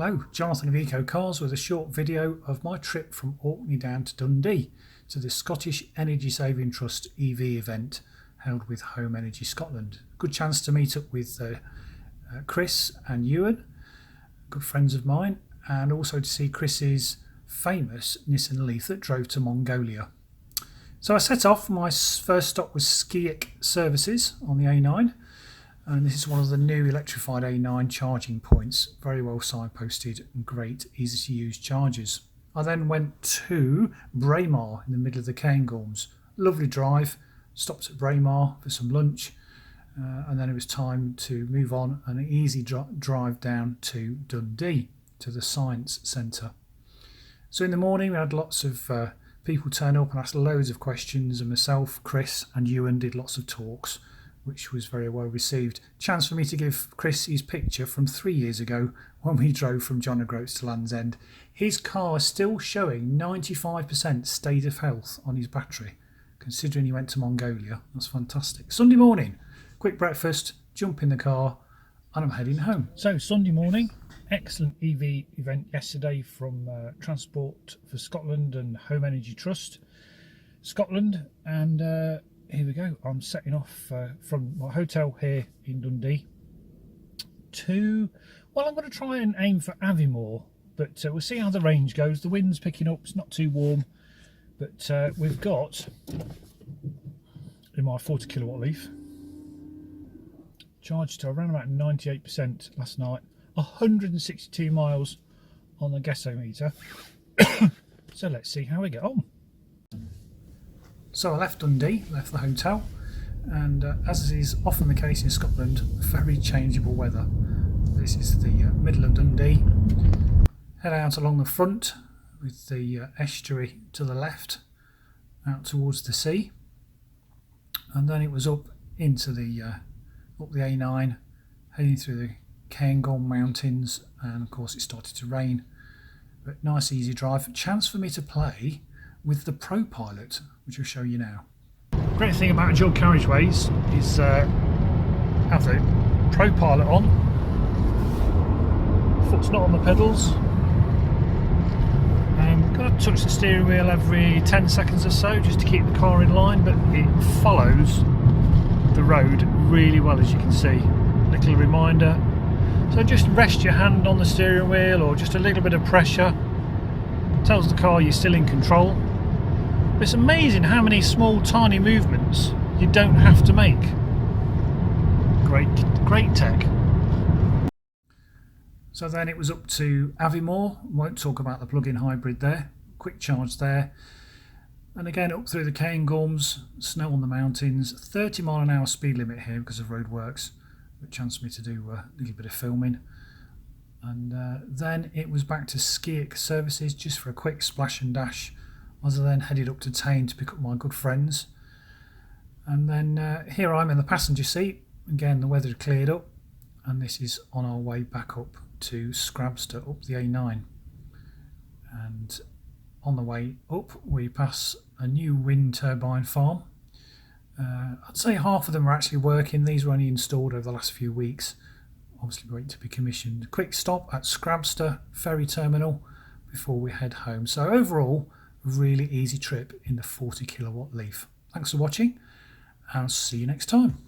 Hello, Jonathan of Eco Cars with a short video of my trip from Orkney down to Dundee to the Scottish Energy Saving Trust EV event held with Home Energy Scotland. Good chance to meet up with Chris and Ewan, good friends of mine, and also to see Chris's famous Nissan Leaf that drove to Mongolia. So I set off. My first stop was Skiik Services on the A9. And this is one of the new electrified A9 charging points, very well signposted and great, easy to use chargers. I then went to Braemar in the middle of the Cairngorms. Lovely drive, stopped at Braemar for some lunch, and then it was time to move on and an easy drive down to Dundee, to the Science Centre. So in the morning we had lots of people turn up and ask loads of questions, and myself, Chris and Ewan did lots of talks, which was very well received. Chance for me to give Chris his picture from 3 years ago when we drove from John O'Groats to Land's End. His car is still showing 95% state of health on his battery, considering he went to Mongolia. That's fantastic. Sunday morning, quick breakfast, jump in the car, and I'm heading home. So Sunday morning, excellent EV event yesterday from Transport for Scotland and Home Energy Trust Scotland, and here we go. I'm setting off from my hotel here in Dundee to, well, I'm going to try and aim for Aviemore, but we'll see how the range goes. The wind's picking up, it's not too warm, but we've got, in my 40 kilowatt Leaf, charged to around about 98% last night, 162 miles on the gasometer. So let's see how we get on. So I left Dundee, left the hotel, and as is often the case in Scotland, very changeable weather. This is the middle of Dundee. Head out along the front with the estuary to the left, out towards the sea, and then it was up into the up the A9, heading through the Cairngorm Mountains, and of course it started to rain. But nice easy drive. Chance for me to play with the Pro Pilot, which I'll show you now. Great thing about dual carriageways is have the Pro Pilot on, foot's not on the pedals, got to touch the steering wheel every 10 seconds or so just to keep the car in line, but it follows the road really well, as you can see. Little reminder, so just rest your hand on the steering wheel or just a little bit of pressure tells the car you're still in control. It's amazing how many small tiny movements you don't have to make. Great tech. So then it was up to Aviemore. Won't talk about the plug-in hybrid there. Quick charge there. And again up through the Cairngorms, snow on the mountains, 30 mph speed limit here because of roadworks, which chanced me to do a little bit of filming. And then it was back to Skiik Services just for a quick splash and dash, as I then headed up to Tain to pick up my good friends. And then here I'm in the passenger seat. Again, the weather had cleared up, and this is on our way back up to Scrabster up the A9. And on the way up we pass a new wind turbine farm. I'd say half of them are actually working. These were only installed over the last few weeks, obviously waiting to be commissioned. Quick stop at Scrabster ferry terminal before we head home. So overall, a really easy trip in the 40 kilowatt Leaf. Thanks for watching, and I'll see you next time.